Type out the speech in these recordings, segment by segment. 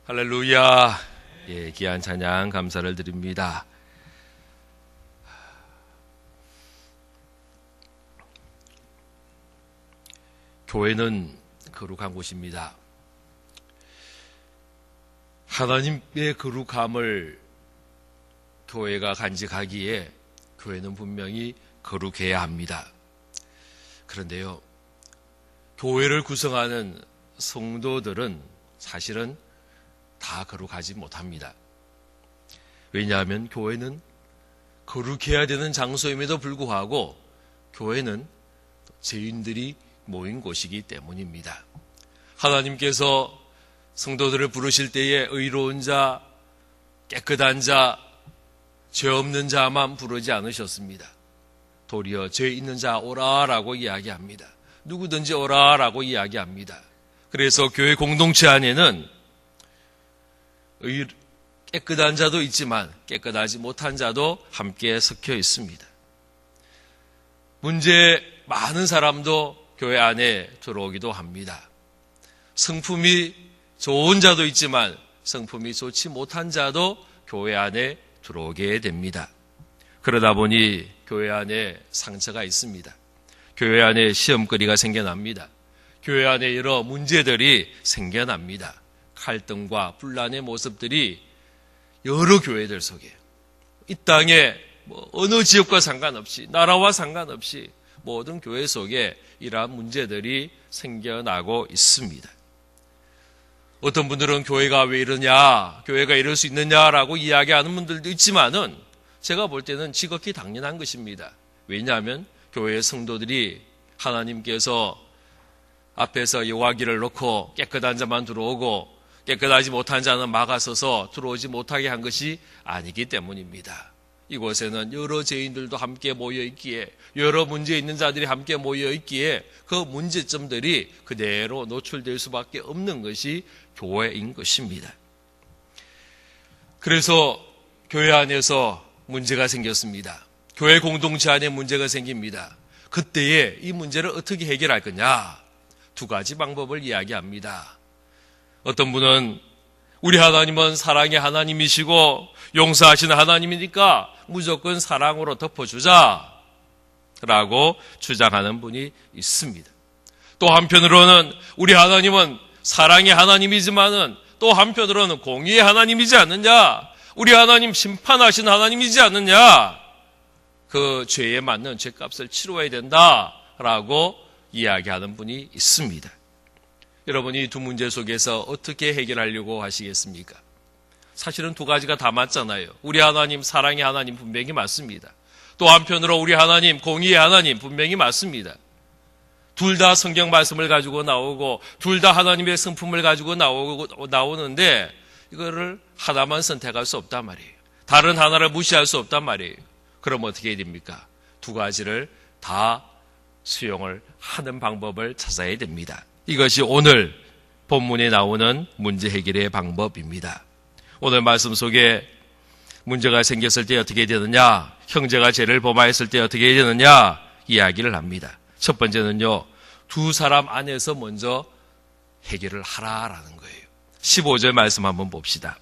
할렐루야. 예, 귀한 찬양 감사를 드립니다. 교회는 거룩한 곳입니다. 하나님의 거룩함을 교회가 간직하기에 교회는 분명히 거룩해야 합니다. 그런데요, 교회를 구성하는 성도들은 사실은 다 거룩하지 못합니다. 왜냐하면 교회는 거룩해야 되는 장소임에도 불구하고 교회는 죄인들이 모인 곳이기 때문입니다. 하나님께서 성도들을 부르실 때에 의로운 자, 깨끗한 자, 죄 없는 자만 부르지 않으셨습니다. 도리어 죄 있는 자 오라라고 이야기합니다. 누구든지 오라라고 이야기합니다. 그래서 교회 공동체 안에는 깨끗한 자도 있지만 깨끗하지 못한 자도 함께 섞여 있습니다. 문제 많은 사람도 교회 안에 들어오기도 합니다. 성품이 좋은 자도 있지만 성품이 좋지 못한 자도 교회 안에 들어오게 됩니다. 그러다 보니 교회 안에 상처가 있습니다. 교회 안에 시험거리가 생겨납니다. 교회 안에 여러 문제들이 생겨납니다. 갈등과 분란의 모습들이 여러 교회들 속에, 이 땅에 어느 지역과 상관없이, 나라와 상관없이 모든 교회 속에 이러한 문제들이 생겨나고 있습니다. 어떤 분들은 교회가 왜 이러냐, 교회가 이럴 수 있느냐라고 이야기하는 분들도 있지만은 제가 볼 때는 지극히 당연한 것입니다. 왜냐하면 교회의 성도들이 하나님께서 앞에서 여호와기를 놓고 깨끗한 자만 들어오고 깨끗하지 못한 자는 막아서서 들어오지 못하게 한 것이 아니기 때문입니다. 이곳에는 여러 죄인들도 함께 모여있기에, 여러 문제 있는 자들이 함께 모여있기에 그 문제점들이 그대로 노출될 수밖에 없는 것이 교회인 것입니다. 그래서 교회 안에서 문제가 생겼습니다. 교회 공동체 안에 문제가 생깁니다. 그때에 이 문제를 어떻게 해결할 거냐? 두 가지 방법을 이야기합니다. 어떤 분은 우리 하나님은 사랑의 하나님이시고 용서하시는 하나님이니까 무조건 사랑으로 덮어주자 라고 주장하는 분이 있습니다. 또 한편으로는 우리 하나님은 사랑의 하나님이지만은 또 한편으로는 공의의 하나님이지 않느냐, 우리 하나님 심판하신 하나님이지 않느냐, 그 죄에 맞는 죄값을 치러야 된다라고 이야기하는 분이 있습니다. 여러분이 이 두 문제 속에서 어떻게 해결하려고 하시겠습니까? 사실은 두 가지가 다 맞잖아요. 우리 하나님, 사랑의 하나님 분명히 맞습니다. 또 한편으로 우리 하나님, 공의의 하나님 분명히 맞습니다. 둘 다 성경 말씀을 가지고 나오고 둘 다 하나님의 성품을 가지고 나오는데 이거를 하나만 선택할 수 없단 말이에요. 다른 하나를 무시할 수 없단 말이에요. 그럼 어떻게 해야 됩니까? 두 가지를 다 수용을 하는 방법을 찾아야 됩니다. 이것이 오늘 본문에 나오는 문제 해결의 방법입니다. 오늘 말씀 속에 문제가 생겼을 때 어떻게 되느냐, 형제가 죄를 범하였을 때 어떻게 되느냐 이야기를 합니다. 첫 번째는요, 두 사람 안에서 먼저 해결을 하라라는 거예요. 15절 말씀 한번 봅시다.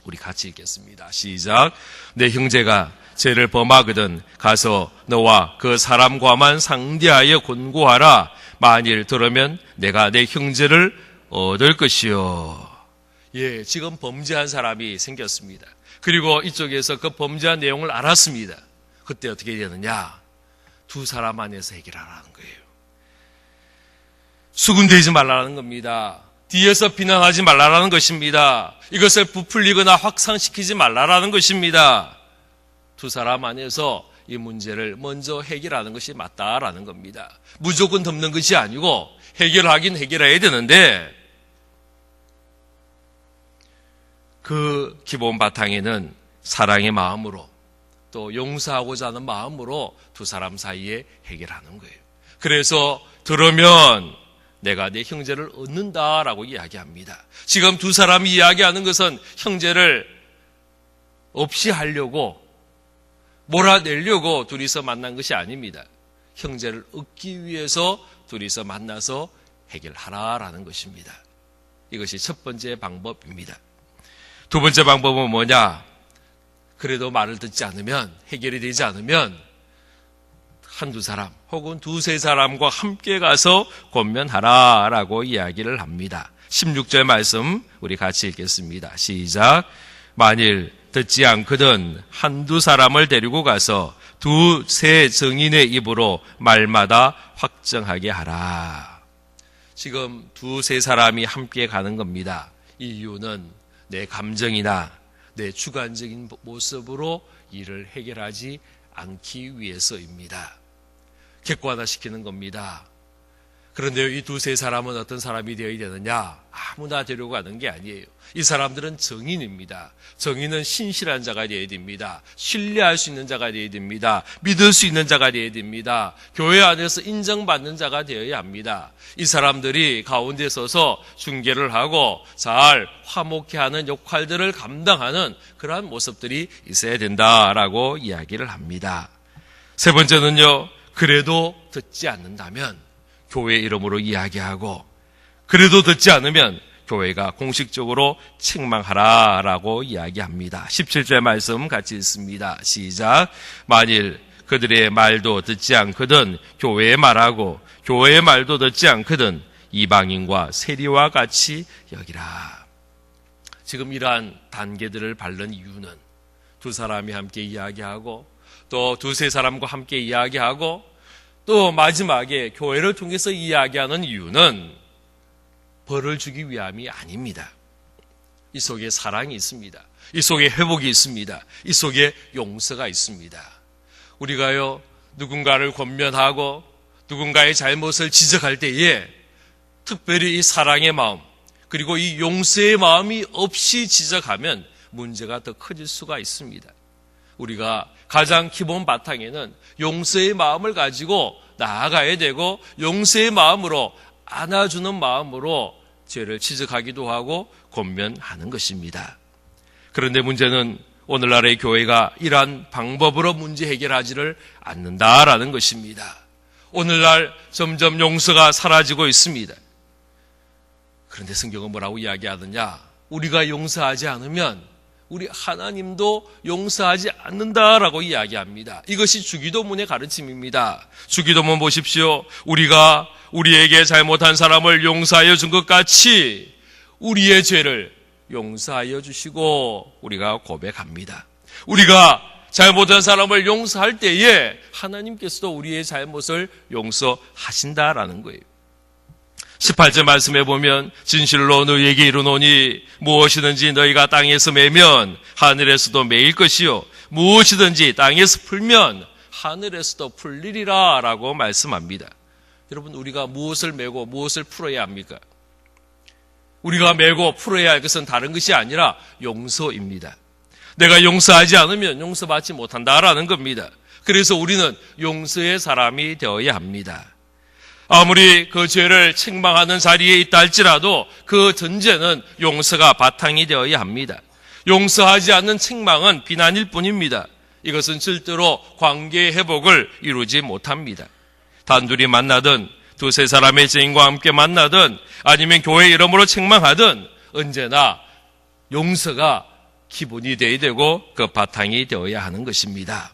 우리 같이 읽겠습니다. 시작. 내 형제가 죄를 범하거든 가서 너와 그 사람과만 상대하여 권고하라. 만일 들으면 내가 내 형제를 얻을 것이요. 예, 지금 범죄한 사람이 생겼습니다. 그리고 이쪽에서 그 범죄한 내용을 알았습니다. 그때 어떻게 되느냐? 두 사람 안에서 해결하라는 거예요. 수군대지 말라는 겁니다. 뒤에서 비난하지 말라는 것입니다. 이것을 부풀리거나 확산시키지 말라는 것입니다. 두 사람 안에서 이 문제를 먼저 해결하는 것이 맞다라는 겁니다. 무조건 덮는 것이 아니고 해결하긴 해결해야 되는데 그 기본 바탕에는 사랑의 마음으로 또 용서하고자 하는 마음으로 두 사람 사이에 해결하는 거예요. 그래서 들으면 내가 내 형제를 얻는다라고 이야기합니다. 지금 두 사람이 이야기하는 것은 형제를 없이 하려고 몰아내려고 둘이서 만난 것이 아닙니다. 형제를 얻기 위해서 둘이서 만나서 해결하라라는 것입니다. 이것이 첫 번째 방법입니다. 두 번째 방법은 뭐냐? 그래도 말을 듣지 않으면, 해결이 되지 않으면 한두 사람 혹은 두세 사람과 함께 가서 권면하라라고 이야기를 합니다. 16절 말씀 우리 같이 읽겠습니다. 시작. 만일 듣지 않거든 한두 사람을 데리고 가서 두세 증인의 입으로 말마다 확정하게 하라. 지금 두세 사람이 함께 가는 겁니다. 이유는 내 감정이나 내 주관적인 모습으로 일을 해결하지 않기 위해서입니다. 객관화시키는 겁니다. 그런데 이 두세 사람은 어떤 사람이 되어야 되느냐? 아무나 데려가는 게 아니에요. 이 사람들은 정인입니다. 정인은 신실한 자가 되어야 됩니다. 신뢰할 수 있는 자가 되어야 됩니다. 믿을 수 있는 자가 되어야 됩니다. 교회 안에서 인정받는 자가 되어야 합니다. 이 사람들이 가운데 서서 중개를 하고 잘 화목케 하는 역할들을 감당하는 그러한 모습들이 있어야 된다라고 이야기를 합니다. 세 번째는요, 그래도 듣지 않는다면 교회 이름으로 이야기하고, 그래도 듣지 않으면 교회가 공식적으로 책망하라라고 이야기합니다. 17절 말씀 같이 읽습니다. 시작. 만일 그들의 말도 듣지 않거든 교회의 말하고 교회의 말도 듣지 않거든 이방인과 세리와 같이 여기라. 지금 이러한 단계들을 밟는 이유는 두 사람이 함께 이야기하고 또 두세 사람과 함께 이야기하고 또 마지막에 교회를 통해서 이야기하는 이유는 벌을 주기 위함이 아닙니다. 이 속에 사랑이 있습니다. 이 속에 회복이 있습니다. 이 속에 용서가 있습니다. 우리가요, 누군가를 권면하고 누군가의 잘못을 지적할 때에 특별히 이 사랑의 마음 그리고 이 용서의 마음이 없이 지적하면 문제가 더 커질 수가 있습니다. 우리가 가장 기본 바탕에는 용서의 마음을 가지고 나아가야 되고 용서의 마음으로 안아주는 마음으로 죄를 지적하기도 하고 권면하는 것입니다. 그런데 문제는 오늘날의 교회가 이러한 방법으로 문제 해결하지를 않는다라는 것입니다. 오늘날 점점 용서가 사라지고 있습니다. 그런데 성경은 뭐라고 이야기하느냐? 우리가 용서하지 않으면 우리 하나님도 용서하지 않는다라고 이야기합니다. 이것이 주기도문의 가르침입니다. 주기도문 보십시오. 우리가 우리에게 잘못한 사람을 용서하여 준 것 같이 우리의 죄를 용서하여 주시고 우리가 고백합니다. 우리가 잘못한 사람을 용서할 때에 하나님께서도 우리의 잘못을 용서하신다라는 거예요. 18절 말씀에 보면 진실로 너희에게 이르노니 무엇이든지 너희가 땅에서 매면 하늘에서도 매일 것이요 무엇이든지 땅에서 풀면 하늘에서도 풀리리라 라고 말씀합니다. 여러분, 우리가 무엇을 매고 무엇을 풀어야 합니까? 우리가 매고 풀어야 할 것은 다른 것이 아니라 용서입니다. 내가 용서하지 않으면 용서받지 못한다라는 겁니다. 그래서 우리는 용서의 사람이 되어야 합니다. 아무리 그 죄를 책망하는 자리에 있다 할지라도 그 전제는 용서가 바탕이 되어야 합니다. 용서하지 않는 책망은 비난일 뿐입니다. 이것은 절대로 관계의 회복을 이루지 못합니다. 단둘이 만나든 두세 사람의 죄인과 함께 만나든 아니면 교회 이름으로 책망하든 언제나 용서가 기본이 되어야 되고 그 바탕이 되어야 하는 것입니다.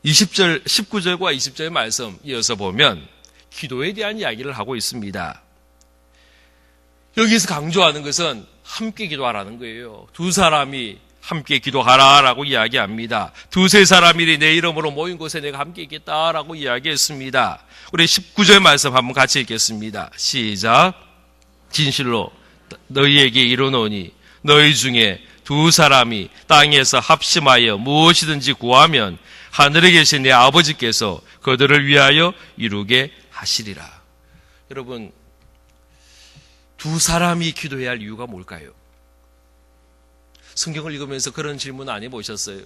19절과 20절 말씀 이어서 보면 기도에 대한 이야기를 하고 있습니다. 여기서 강조하는 것은 함께 기도하라는 거예요. 두 사람이 함께 기도하라라고 이야기합니다. 두세 사람이 내 이름으로 모인 곳에 내가 함께 있겠다라고 이야기했습니다. 우리 19절 말씀 한번 같이 읽겠습니다. 시작. 진실로 너희에게 이르노니 너희 중에 두 사람이 땅에서 합심하여 무엇이든지 구하면 하늘에 계신 내 아버지께서 그들을 위하여 이루게 하시리라. 여러분, 두 사람이 기도해야 할 이유가 뭘까요? 성경을 읽으면서 그런 질문 안 해보셨어요?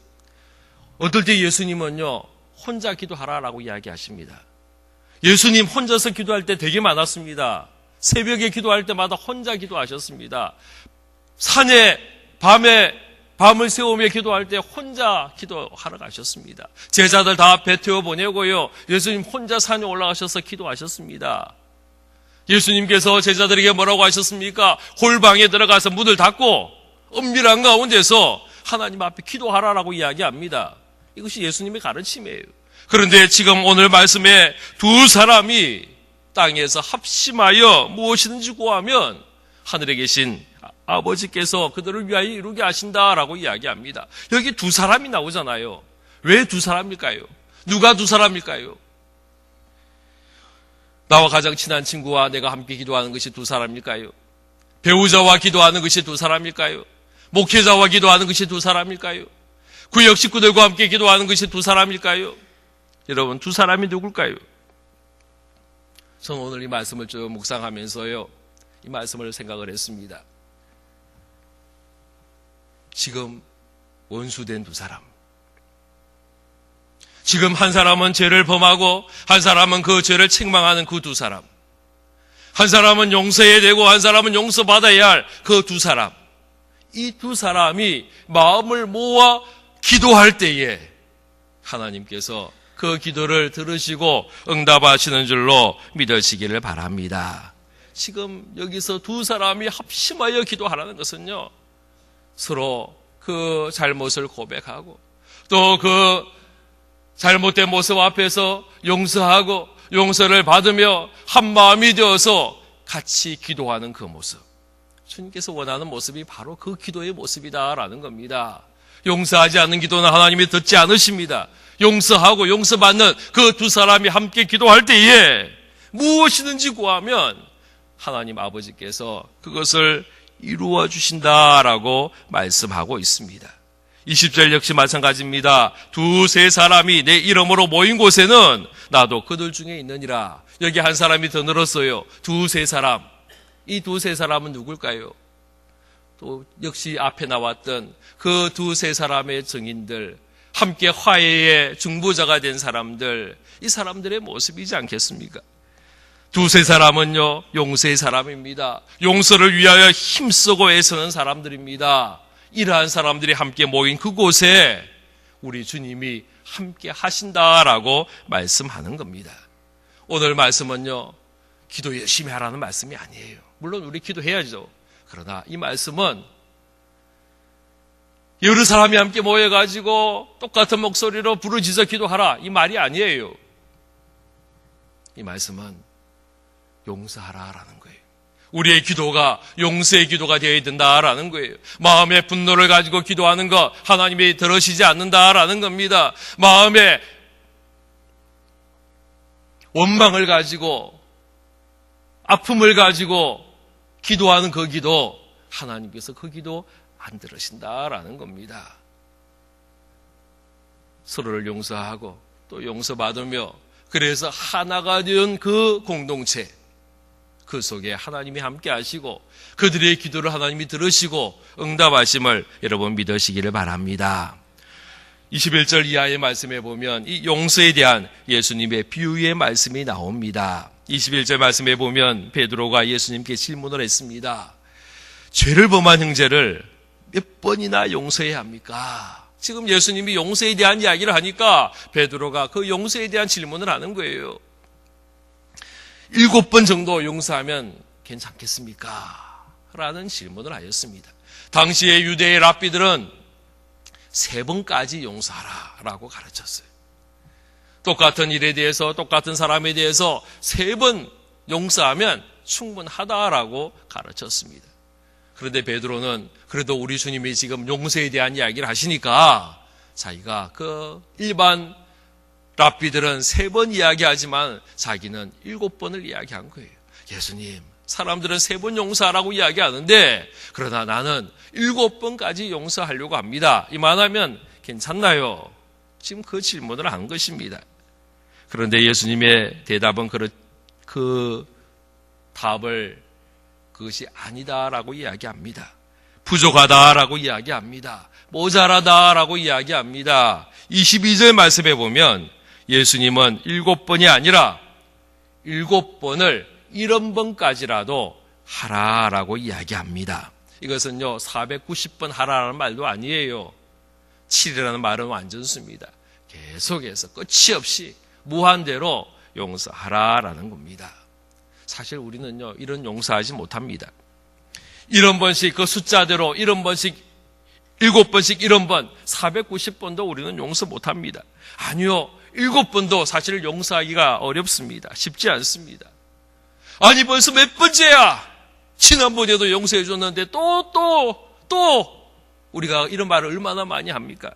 어떨 때 예수님은요, 혼자 기도하라라고 이야기하십니다. 예수님 혼자서 기도할 때 되게 많았습니다. 새벽에 기도할 때마다 혼자 기도하셨습니다. 산에 밤을 새우며 기도할 때 혼자 기도하러 가셨습니다. 제자들 다 배 태워 보내고요. 예수님 혼자 산에 올라가셔서 기도하셨습니다. 예수님께서 제자들에게 뭐라고 하셨습니까? 홀방에 들어가서 문을 닫고 은밀한 가운데서 하나님 앞에 기도하라라고 이야기합니다. 이것이 예수님의 가르침이에요. 그런데 지금 오늘 말씀에 두 사람이 땅에서 합심하여 무엇이든지 구하면 하늘에 계신 아버지께서 그들을 위하여 이루게 하신다라고 이야기합니다. 여기 두 사람이 나오잖아요. 왜 두 사람일까요? 누가 두 사람일까요? 나와 가장 친한 친구와 내가 함께 기도하는 것이 두 사람일까요? 배우자와 기도하는 것이 두 사람일까요? 목회자와 기도하는 것이 두 사람일까요? 구역 식구들과 함께 기도하는 것이 두 사람일까요? 여러분, 두 사람이 누굴까요? 저는 오늘 이 말씀을 쭉 묵상하면서요, 이 말씀을 생각을 했습니다. 지금 원수된 두 사람. 지금 한 사람은 죄를 범하고 한 사람은 그 죄를 책망하는 그 두 사람. 한 사람은 용서해야 되고 한 사람은 용서받아야 할 그 두 사람. 이 두 사람이 마음을 모아 기도할 때에 하나님께서 그 기도를 들으시고 응답하시는 줄로 믿으시기를 바랍니다. 지금 여기서 두 사람이 합심하여 기도하라는 것은요, 서로 그 잘못을 고백하고 또 그 잘못된 모습 앞에서 용서하고 용서를 받으며 한 마음이 되어서 같이 기도하는 그 모습. 주님께서 원하는 모습이 바로 그 기도의 모습이다라는 겁니다. 용서하지 않는 기도는 하나님이 듣지 않으십니다. 용서하고 용서받는 그 두 사람이 함께 기도할 때에 무엇이든지 구하면 하나님 아버지께서 그것을 이루어 주신다라고 말씀하고 있습니다. 20절 역시 마찬가지입니다. 두세 사람이 내 이름으로 모인 곳에는 나도 그들 중에 있느니라. 여기 한 사람이 더 늘었어요. 두세 사람. 이 두세 사람은 누굴까요? 또 역시 앞에 나왔던 그 두세 사람의 증인들, 함께 화해의 중보자가 된 사람들, 이 사람들의 모습이지 않겠습니까? 두세 사람은요, 용서의 사람입니다. 용서를 위하여 힘쓰고 애쓰는 사람들입니다. 이러한 사람들이 함께 모인 그곳에 우리 주님이 함께 하신다라고 말씀하는 겁니다. 오늘 말씀은요, 기도 열심히 하라는 말씀이 아니에요. 물론 우리 기도해야죠. 그러나 이 말씀은 여러 사람이 함께 모여가지고 똑같은 목소리로 부르짖어 기도하라, 이 말이 아니에요. 이 말씀은 용서하라라는 거예요. 우리의 기도가 용서의 기도가 되어야 된다라는 거예요. 마음의 분노를 가지고 기도하는 것 하나님이 들으시지 않는다라는 겁니다. 마음의 원망을 가지고 아픔을 가지고 기도하는 그 기도 하나님께서 그 기도 안 들으신다라는 겁니다. 서로를 용서하고 또 용서받으며 그래서 하나가 된 그 공동체, 그 속에 하나님이 함께 하시고 그들의 기도를 하나님이 들으시고 응답하심을 여러분 믿으시기를 바랍니다. 21절 이하의 말씀에 보면 이 용서에 대한 예수님의 비유의 말씀이 나옵니다. 21절 말씀에 보면 베드로가 예수님께 질문을 했습니다. 죄를 범한 형제를 몇 번이나 용서해야 합니까? 지금 예수님이 용서에 대한 이야기를 하니까 베드로가 그 용서에 대한 질문을 하는 거예요. 7번 정도 용서하면 괜찮겠습니까? 라는 질문을 하였습니다. 당시의 유대의 랍비들은 3번까지 용서하라 라고 가르쳤어요. 똑같은 일에 대해서 똑같은 사람에 대해서 3번 용서하면 충분하다라고 가르쳤습니다. 그런데 베드로는 그래도 우리 주님이 지금 용서에 대한 이야기를 하시니까 자기가 그 일반 랍비들은 3번 이야기하지만 자기는 7번을 이야기한 거예요. 예수님, 사람들은 3번 용서하라고 이야기하는데 그러나 나는 7번까지 용서하려고 합니다. 이만하면 괜찮나요? 지금 그 질문을 한 것입니다. 그런데 예수님의 대답은 그 답을 그것이 아니다라고 이야기합니다. 부족하다라고 이야기합니다. 모자라다라고 이야기합니다. 22절 말씀에 보면 예수님은 7번이 아니라 7번을 70번까지라도 하라라고 이야기합니다. 이것은요 490번 하라라는 말도 아니에요. 7이라는 말은 완전수입니다. 계속해서 끝이 없이 무한대로 용서하라라는 겁니다. 사실 우리는요, 이런 용서하지 못합니다. 1번씩 그 숫자대로 1번씩 7번씩 1번 490번도 우리는 용서 못합니다. 아니요, 7번도 사실 용서하기가 어렵습니다. 쉽지 않습니다. 아니 벌써 몇 번째야? 지난번에도 용서해 줬는데 또 우리가 이런 말을 얼마나 많이 합니까?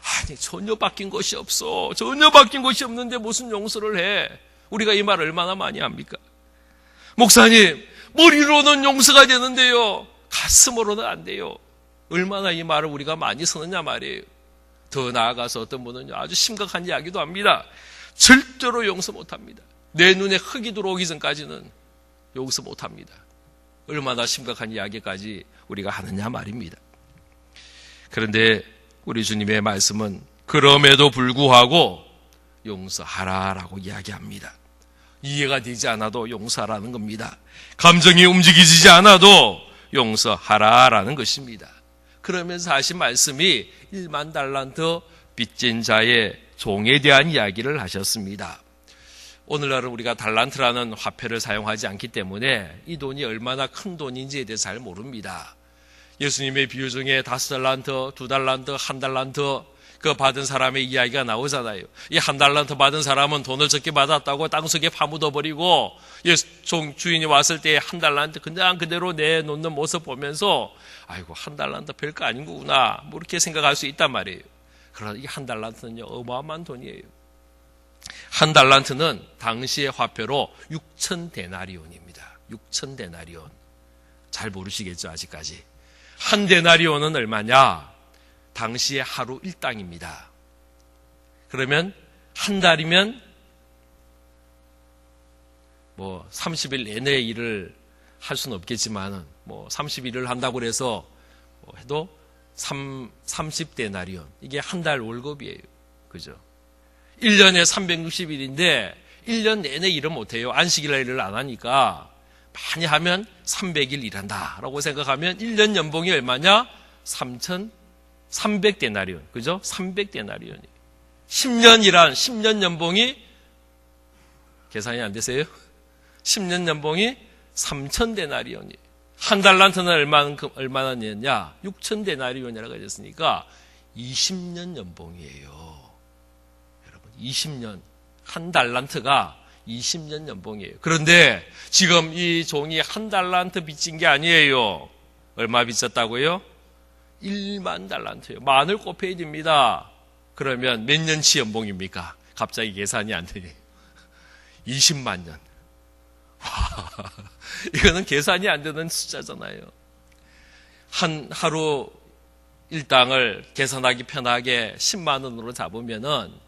아니 전혀 바뀐 것이 없어. 전혀 바뀐 것이 없는데 무슨 용서를 해? 우리가 이 말을 얼마나 많이 합니까? 목사님, 머리로는 용서가 되는데요, 가슴으로는 안 돼요. 얼마나 이 말을 우리가 많이 쓰느냐 말이에요. 더 나아가서 어떤 분은 아주 심각한 이야기도 합니다. 절대로 용서 못합니다. 내 눈에 흙이 들어오기 전까지는 용서 못합니다. 얼마나 심각한 이야기까지 우리가 하느냐 말입니다. 그런데 우리 주님의 말씀은 그럼에도 불구하고 용서하라라고 이야기합니다. 이해가 되지 않아도 용서하라는 겁니다. 감정이 움직이지 않아도 용서하라라는 것입니다. 그러면서 하신 말씀이 1만 달란트 빚진 자의 종에 대한 이야기를 하셨습니다. 오늘날은 우리가 달란트라는 화폐를 사용하지 않기 때문에 이 돈이 얼마나 큰 돈인지에 대해서 잘 모릅니다. 예수님의 비유 중에 5달란트, 2달란트, 1달란트 그 받은 사람의 이야기가 나오잖아요. 이 1달란트 받은 사람은 돈을 적게 받았다고 땅속에 파묻어버리고 주인이 왔을 때 1달란트 그냥 그대로 내놓는 모습 보면서 아이고 1달란트 별거 아닌 거구나 뭐 이렇게 생각할 수 있단 말이에요. 그러나 이 1달란트는요 어마어마한 돈이에요. 1달란트는 당시의 화폐로 6,000데나리온입니다. 6,000데나리온. 잘 모르시겠죠 아직까지. 1데나리온은 얼마냐? 당시의 하루 1당입니다. 그러면 한 달이면 뭐 30일 내내 일을 할 수는 없겠지만은 뭐 30일을 한다고 해서 해도 30데나리온. 이게 한 달 월급이에요. 그죠? 1년에 360일인데 1년 내내 일을 못해요. 안식일날 일을 안 하니까 많이 하면 300일 일한다라고 생각하면 1년 연봉이 얼마냐? 3,300데나리온. 그죠? 300데나리온이. 10년 일한 10년 연봉이 계산이 안 되세요? 10년 연봉이 3,000데나리온이. 한 달란트는 얼마나 냈냐? 6,000데나리온이라고 했으니까 20년 연봉이에요. 20년, 한 달란트가 20년 연봉이에요. 그런데 지금 이 종이 한 달란트 빚진 게 아니에요. 얼마 빚졌다고요? 1만 달란트예요. 만을 곱해야 됩니다. 그러면 몇 년치 연봉입니까? 갑자기 계산이 안 되니. 20만 년. 이거는 계산이 안 되는 숫자잖아요. 하루 일당을 계산하기 편하게 10만 원으로 잡으면은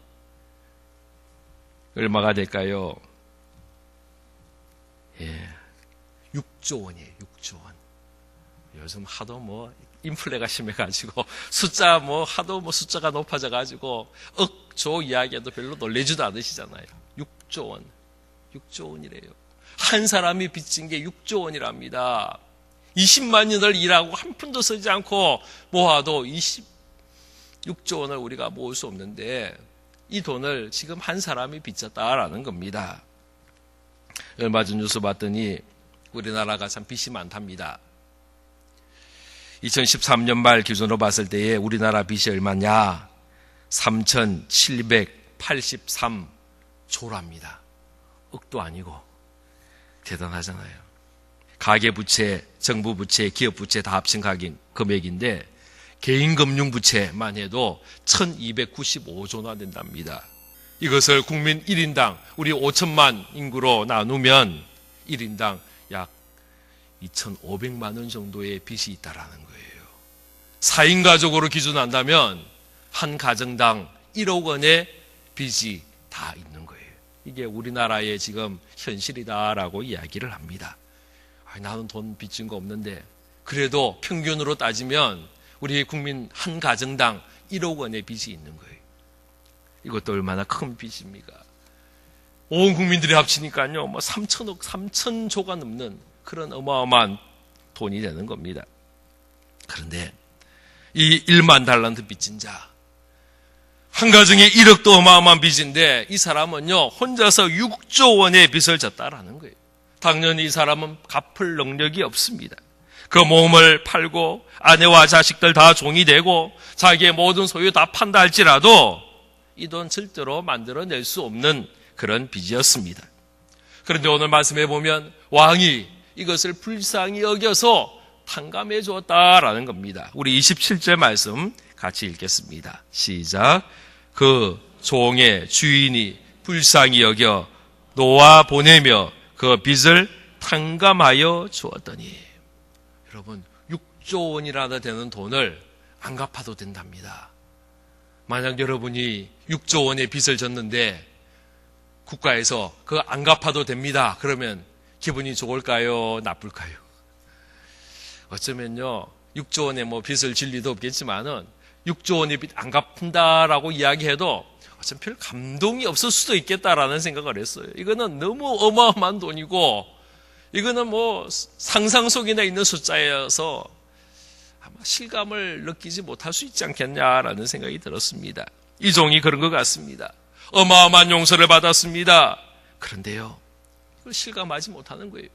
얼마가 될까요? 6조 원이에요. 6조 원. 요즘 하도 인플레가 심해가지고 하도 숫자가 높아져가지고 억조 이야기해도 별로 놀래지도 않으시잖아요. 6조 원. 6조 원이래요. 한 사람이 빚진 게 6조 원이랍니다. 20만 년을 일하고 한 푼도 쓰지 않고 모아도 26조 원을 우리가 모을 수 없는데 이 돈을 지금 한 사람이 빚졌다라는 겁니다. 얼마 전 뉴스 봤더니 우리나라가 참 빚이 많답니다. 2013년 말 기준으로 봤을 때에 우리나라 빚이 얼마냐? 3,783조랍니다. 억도 아니고 대단하잖아요. 가계부채, 정부부채, 기업부채 다 합친 금액인데 개인금융부채만 해도 1295조나 된답니다. 이것을 국민 1인당 우리 5천만 인구로 나누면 1인당 약 2,500만 원 정도의 빚이 있다라는 거예요. 4인 가족으로 기준한다면 한 가정당 1억 원의 빚이 다 있는 거예요. 이게 우리나라의 지금 현실이다라고 이야기를 합니다. 나는 돈 빚진 거 없는데 그래도 평균으로 따지면 우리 국민 한 가정당 1억 원의 빚이 있는 거예요. 이것도 얼마나 큰 빚입니까? 온 국민들이 합치니까요, 3천조가 넘는 그런 어마어마한 돈이 되는 겁니다. 그런데 이 1만 달란트 빚진 자, 한 가정에 1억도 어마어마한 빚인데 이 사람은요, 혼자서 6조 원의 빚을 졌다라는 거예요. 당연히 이 사람은 갚을 능력이 없습니다. 그 몸을 팔고 아내와 자식들 다 종이 되고 자기의 모든 소유 다 판다 할지라도 이 돈 절대로 만들어낼 수 없는 그런 빚이었습니다. 그런데 오늘 말씀해 보면 왕이 이것을 불쌍히 여겨서 탕감해 주었다라는 겁니다. 우리 27절 말씀 같이 읽겠습니다. 시작. 그 종의 주인이 불쌍히 여겨 놓아 보내며 그 빚을 탕감하여 주었더니, 여러분 6조 원이라도 되는 돈을 안 갚아도 된답니다. 만약 여러분이 6조 원의 빚을 졌는데 국가에서 그거 안 갚아도 됩니다. 그러면 기분이 좋을까요? 나쁠까요? 어쩌면요 6조 원의 빚을 질 리도 없겠지만은 6조 원의 빚 안 갚는다라고 이야기해도 어쩌면 별 감동이 없을 수도 있겠다라는 생각을 했어요. 이거는 너무 어마어마한 돈이고 이거는 상상 속이나 있는 숫자여서 아마 실감을 느끼지 못할 수 있지 않겠냐라는 생각이 들었습니다. 이 종이 그런 것 같습니다. 어마어마한 용서를 받았습니다. 그런데요, 이걸 실감하지 못하는 거예요.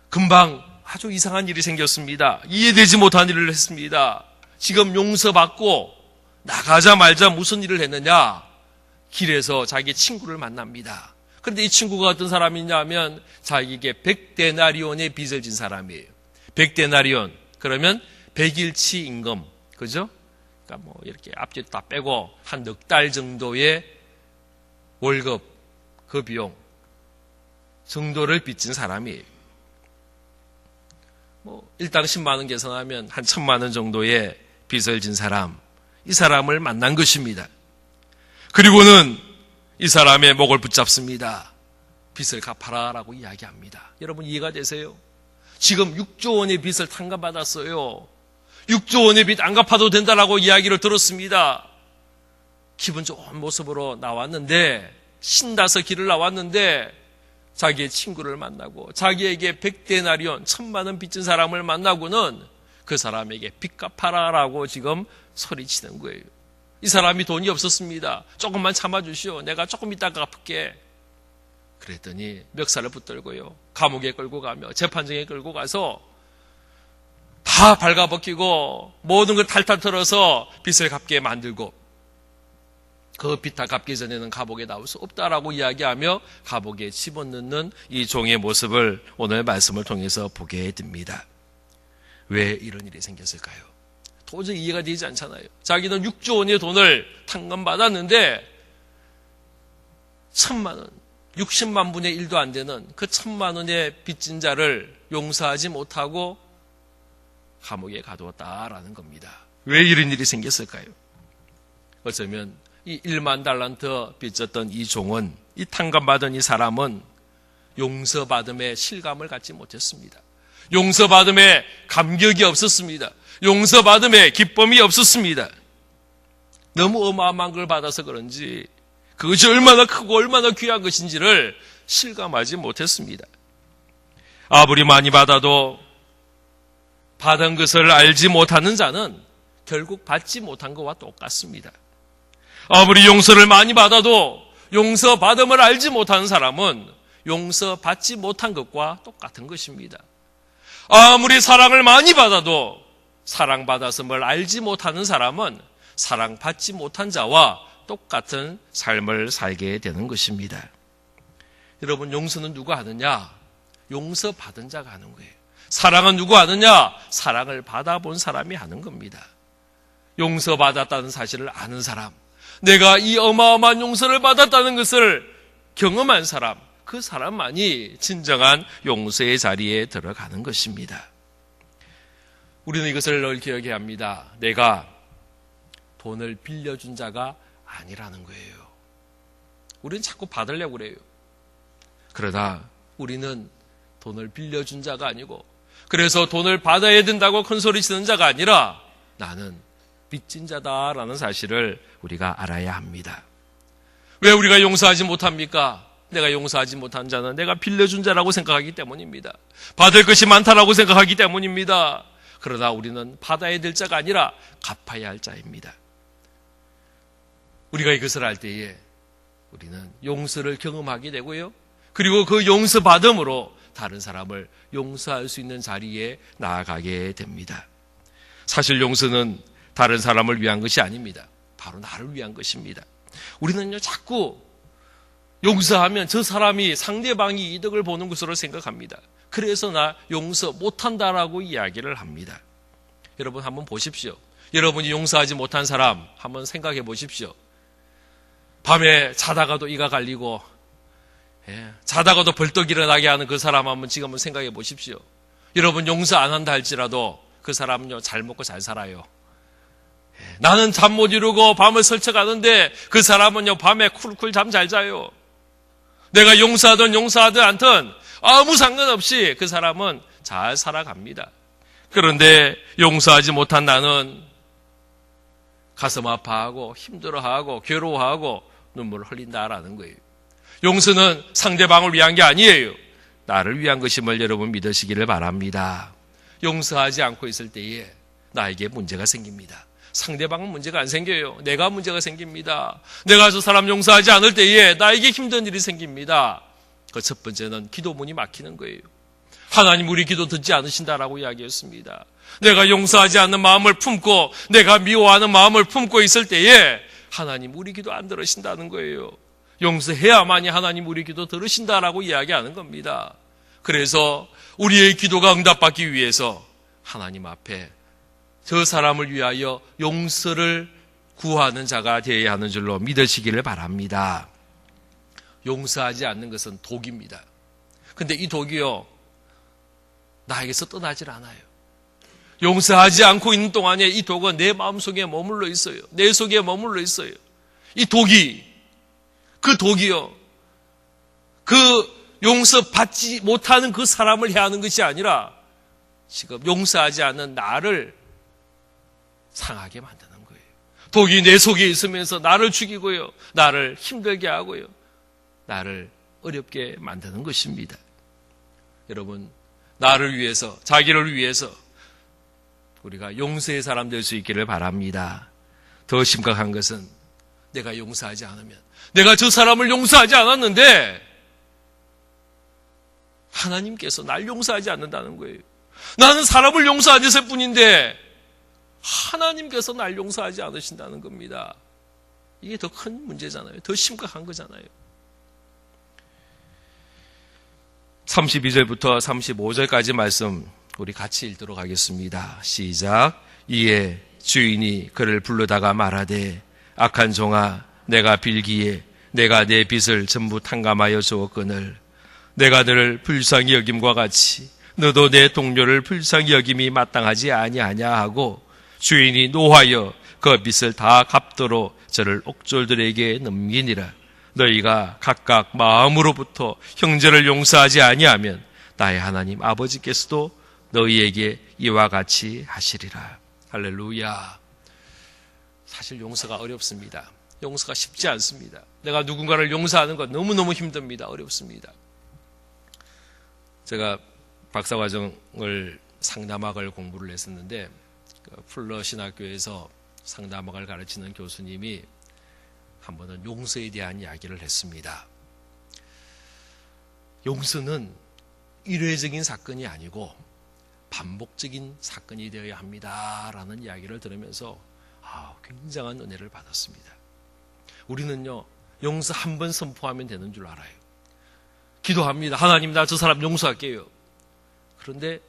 금방 아주 이상한 일이 생겼습니다. 이해되지 못한 일을 했습니다. 지금 용서받고 나가자마자 무슨 일을 했느냐? 길에서 자기 친구를 만납니다. 그런데 이 친구가 어떤 사람이냐 하면 자기에게 100데나리온의 빚을 진 사람이에요. 100데나리온. 그러면 100일치 임금. 그죠? 그러니까 이렇게 앞뒤 다 빼고 한 넉 달 정도의 월급, 그 비용 정도를 빚진 사람이에요. 일당 10만 원 계산하면 한 1,000만 원 정도의 빚을 진 사람, 이 사람을 만난 것입니다. 그리고는 이 사람의 목을 붙잡습니다. 빚을 갚아라라고 이야기합니다. 여러분 이해가 되세요? 지금 6조 원의 빚을 탕감받았어요. 6조 원의 빚 안 갚아도 된다라고 이야기를 들었습니다. 기분 좋은 모습으로 나왔는데, 신나서 길을 나왔는데 자기의 친구를 만나고 자기에게 100데나리온 1,000만 원 빚진 사람을 만나고는 그 사람에게 빚 갚아라라고 지금 소리치는 거예요. 이 사람이 돈이 없었습니다. 조금만 참아주시오. 내가 조금 이따가 갚을게. 그랬더니 멱살을 붙들고요, 감옥에 끌고 가며 재판정에 끌고 가서 다 발가벗기고 모든 걸 탈탈 털어서 빚을 갚게 만들고, 그 빚 다 갚기 전에는 감옥에 나올 수 없다라고 이야기하며 감옥에 집어넣는 이 종의 모습을 오늘 말씀을 통해서 보게 됩니다. 왜 이런 일이 생겼을까요? 도저히 이해가 되지 않잖아요. 자기는 6조 원의 돈을 탕감받았는데 1,000만 원, 60만 분의 1도 안 되는 그 1,000만 원의 빚진 자를 용서하지 못하고 감옥에 가두었다라는 겁니다. 왜 이런 일이 생겼을까요? 어쩌면 이 1만 달란트 빚졌던 이 종은, 이 탕감받은 이 사람은 용서받음의 실감을 갖지 못했습니다. 용서받음의 감격이 없었습니다. 용서받음의 기쁨이 없었습니다. 너무 어마어마한 걸 받아서 그런지 그것이 얼마나 크고 얼마나 귀한 것인지를 실감하지 못했습니다. 아무리 많이 받아도 받은 것을 알지 못하는 자는 결국 받지 못한 것과 똑같습니다. 아무리 용서를 많이 받아도 용서받음을 알지 못하는 사람은 용서받지 못한 것과 똑같은 것입니다. 아무리 사랑을 많이 받아도 사랑받았음을 알지 못하는 사람은 사랑받지 못한 자와 똑같은 삶을 살게 되는 것입니다. 여러분, 용서는 누가 하느냐? 용서받은 자가 하는 거예요. 사랑은 누가 하느냐? 사랑을 받아본 사람이 하는 겁니다. 용서받았다는 사실을 아는 사람, 내가 이 어마어마한 용서를 받았다는 것을 경험한 사람, 그 사람만이 진정한 용서의 자리에 들어가는 것입니다. 우리는 이것을 늘 기억해야 합니다. 내가 돈을 빌려준 자가 아니라는 거예요. 우리는 자꾸 받으려고 그래요. 그러나 우리는 돈을 빌려준 자가 아니고, 그래서 돈을 받아야 된다고 큰소리 치는 자가 아니라 나는 빚진 자다라는 사실을 우리가 알아야 합니다. 왜 우리가 용서하지 못합니까? 내가 용서하지 못한 자는 내가 빌려준 자라고 생각하기 때문입니다. 받을 것이 많다라고 생각하기 때문입니다. 그러나 우리는 받아야 될 자가 아니라 갚아야 할 자입니다. 우리가 이것을 알 때에 우리는 용서를 경험하게 되고요, 그리고 그 용서받음으로 다른 사람을 용서할 수 있는 자리에 나아가게 됩니다. 사실 용서는 다른 사람을 위한 것이 아닙니다. 바로 나를 위한 것입니다. 우리는요, 자꾸 용서하면 저 사람이, 상대방이 이득을 보는 것으로 생각합니다. 그래서 나 용서 못한다라고 이야기를 합니다. 여러분 한번 보십시오. 여러분이 용서하지 못한 사람 한번 생각해 보십시오. 밤에 자다가도 이가 갈리고 자다가도 벌떡 일어나게 하는 그 사람 한번 지금 한번 생각해 보십시오. 여러분 용서 안 한다 할지라도 그 사람은요, 잘 먹고 잘 살아요. 나는 잠 못 이루고 밤을 설쳐가는데 그 사람은요, 밤에 쿨쿨 잠 잘 자요. 내가 용서하든 용서하든 않든 아무 상관없이 그 사람은 잘 살아갑니다. 그런데 용서하지 못한 나는 가슴 아파하고 힘들어하고 괴로워하고 눈물을 흘린다라는 거예요. 용서는 상대방을 위한 게 아니에요. 나를 위한 것임을 여러분 믿으시기를 바랍니다. 용서하지 않고 있을 때에 나에게 문제가 생깁니다. 상대방은 문제가 안 생겨요. 내가 문제가 생깁니다. 내가 저 사람 용서하지 않을 때에 나에게 힘든 일이 생깁니다. 그 첫 번째는 기도문이 막히는 거예요. 하나님 우리 기도 듣지 않으신다라고 이야기했습니다. 내가 용서하지 않는 마음을 품고 내가 미워하는 마음을 품고 있을 때에 하나님 우리 기도 안 들으신다는 거예요. 용서해야만이 하나님 우리 기도 들으신다라고 이야기하는 겁니다. 그래서 우리의 기도가 응답받기 위해서 하나님 앞에 저 사람을 위하여 용서를 구하는 자가 되어야 하는 줄로 믿으시기를 바랍니다. 용서하지 않는 것은 독입니다. 근데 이 독이요, 나에게서 떠나질 않아요. 용서하지 않고 있는 동안에 이 독은 내 마음속에 머물러 있어요. 내 속에 머물러 있어요. 이 독이, 그 독이요, 그 용서받지 못하는 그 사람을 해하는 것이 아니라 지금 용서하지 않는 나를 상하게 만드는 거예요. 독이 내 속에 있으면서 나를 죽이고요, 나를 힘들게 하고요, 나를 어렵게 만드는 것입니다. 여러분, 나를 위해서, 자기를 위해서 우리가 용서의 사람 될 수 있기를 바랍니다. 더 심각한 것은 내가 용서하지 않으면, 내가 저 사람을 용서하지 않았는데 하나님께서 날 용서하지 않는다는 거예요. 나는 사람을 용서하지 않을 뿐인데 하나님께서 날 용서하지 않으신다는 겁니다. 이게 더 큰 문제잖아요. 더 심각한 거잖아요. 32절부터 35절까지 말씀 우리 같이 읽도록 하겠습니다. 시작. 이에 주인이 그를 부르다가 말하되 악한 종아, 내가 빌기에 내가 내 빚을 전부 탕감하여 주었거늘 내가 너를 불쌍히 여김과 같이 너도 내 동료를 불쌍히 여김이 마땅하지 아니하냐 하고 주인이 노하여 그 빚을 다 갚도록 저를 옥졸들에게 넘기니라. 너희가 각각 마음으로부터 형제를 용서하지 아니하면 나의 하나님 아버지께서도 너희에게 이와 같이 하시리라. 할렐루야. 사실 용서가 어렵습니다. 용서가 쉽지 않습니다. 내가 누군가를 용서하는 건 너무너무 힘듭니다. 어렵습니다. 제가 박사과정을 상담학을 공부를 했었는데 풀러 신학교에서 상담학을 가르치는 교수님이 한 번은 용서에 대한 이야기를 했습니다. 용서는 일회적인 사건이 아니고 반복적인 사건이 되어야 합니다라는 이야기를 들으면서 굉장한 은혜를 받았습니다. 우리는요, 용서 한 번 선포하면 되는 줄 알아요. 기도합니다. 하나님, 나 저 사람 용서할게요. 그런데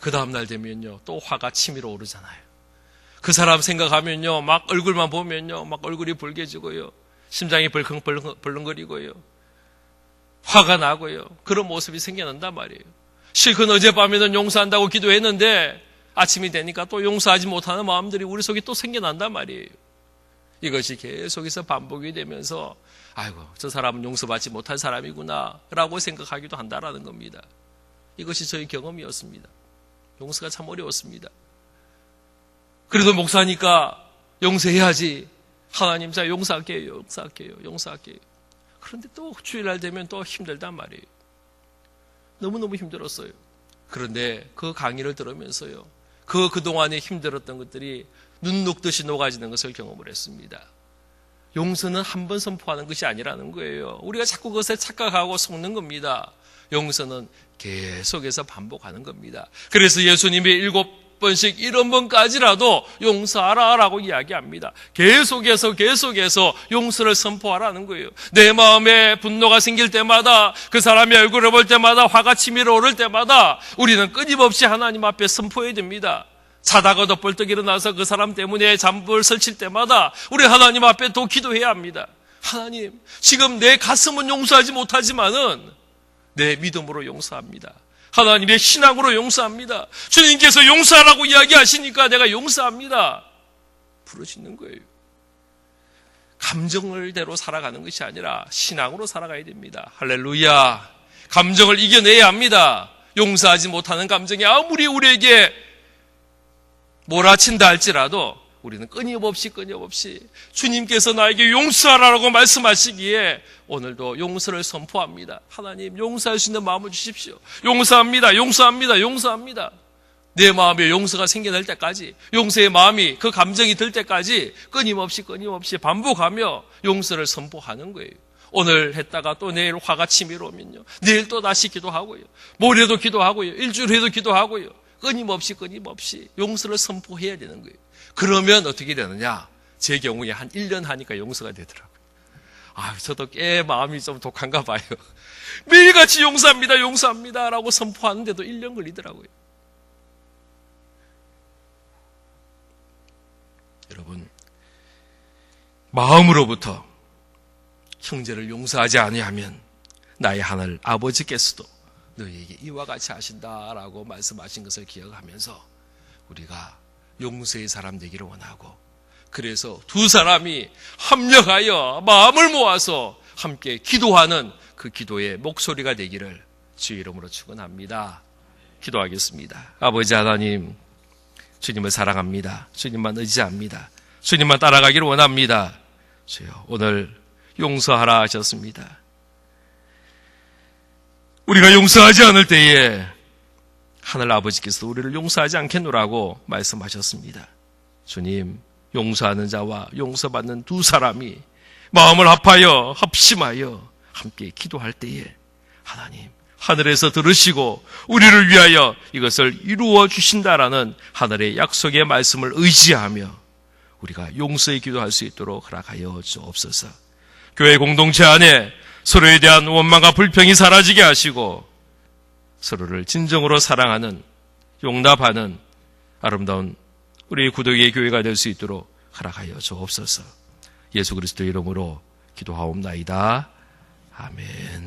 그 다음날 되면요, 또 화가 치밀어 오르잖아요. 그 사람 생각하면요, 막 얼굴만 보면요, 막 얼굴이 붉게지고요, 심장이 벌렁거리고요, 화가 나고요, 그런 모습이 생겨난단 말이에요. 실컷 어젯밤에는 용서한다고 기도했는데 아침이 되니까 또 용서하지 못하는 마음들이 우리 속에 또 생겨난단 말이에요. 이것이 계속해서 반복이 되면서 아이고, 저 사람은 용서받지 못한 사람이구나 라고 생각하기도 한다라는 겁니다. 이것이 저희 경험이었습니다. 용서가 참 어려웠습니다. 그래도 목사니까 용서해야지. 하나님, 자 용서할게요. 그런데 또 주일날 되면 또 힘들단 말이에요. 너무너무 힘들었어요. 그런데 그 강의를 들으면서요, 그동안에 힘들었던 것들이 눈 녹듯이 녹아지는 것을 경험을 했습니다. 용서는 한 번 선포하는 것이 아니라는 거예요. 우리가 자꾸 그것에 착각하고 속는 겁니다. 용서는 계속해서 반복하는 겁니다. 그래서 예수님이 7번씩 70번까지라도 용서하라라고 이야기합니다. 계속해서 용서를 선포하라는 거예요. 내 마음에 분노가 생길 때마다, 그 사람의 얼굴을 볼 때마다, 화가 치밀어 오를 때마다 우리는 끊임없이 하나님 앞에 선포해야 됩니다. 자다가도 벌떡 일어나서 그 사람 때문에 잠을 설칠 때마다 우리 하나님 앞에 또 기도해야 합니다. 하나님, 지금 내 가슴은 용서하지 못하지만은 내 믿음으로 용서합니다. 하나님의 신앙으로 용서합니다. 주님께서 용서하라고 이야기하시니까 내가 용서합니다. 부르짖는 거예요. 감정을대로 살아가는 것이 아니라 신앙으로 살아가야 됩니다. 할렐루야. 감정을 이겨내야 합니다. 용서하지 못하는 감정이 아무리 우리에게 몰아친다 할지라도 우리는 끊임없이 주님께서 나에게 용서하라고 말씀하시기에 오늘도 용서를 선포합니다. 하나님, 용서할 수 있는 마음을 주십시오. 용서합니다. 내 마음에 용서가 생겨날 때까지, 용서의 마음이, 그 감정이 들 때까지 끊임없이 반복하며 용서를 선포하는 거예요. 오늘 했다가 또 내일 화가 치밀어 오면요, 내일 또 다시 기도하고요, 모레도 기도하고요, 일주일 후에도 기도하고요, 끊임없이 용서를 선포해야 되는 거예요. 그러면 어떻게 되느냐? 제 경우에 한 1년 하니까 용서가 되더라고요. 저도 꽤 마음이 좀 독한가 봐요. 매일같이 용서합니다 라고 선포하는데도 1년 걸리더라고요. 여러분, 마음으로부터 형제를 용서하지 아니하면 나의 하늘 아버지께서도 너희에게 이와 같이 하신다라고 말씀하신 것을 기억하면서 우리가 용서의 사람 되기를 원하고, 그래서 두 사람이 합력하여 마음을 모아서 함께 기도하는 그 기도의 목소리가 되기를 주의 이름으로 축원합니다. 기도하겠습니다. 아버지 하나님, 주님을 사랑합니다. 주님만 의지합니다. 주님만 따라가기를 원합니다. 주여, 오늘 용서하라 하셨습니다. 우리가 용서하지 않을 때에 하늘 아버지께서 우리를 용서하지 않겠노라고 말씀하셨습니다. 주님, 용서하는 자와 용서받는 두 사람이 마음을 합심하여 함께 기도할 때에 하나님, 하늘에서 들으시고 우리를 위하여 이것을 이루어 주신다라는 하늘의 약속의 말씀을 의지하며 우리가 용서의 기도할 수 있도록 허락하여 주옵소서. 교회 공동체 안에 서로에 대한 원망과 불평이 사라지게 하시고 서로를 진정으로 사랑하는, 용납하는 아름다운 우리 구독의 교회가 될 수 있도록 허락하여 주옵소서. 예수 그리스도의 이름으로 기도하옵나이다. 아멘.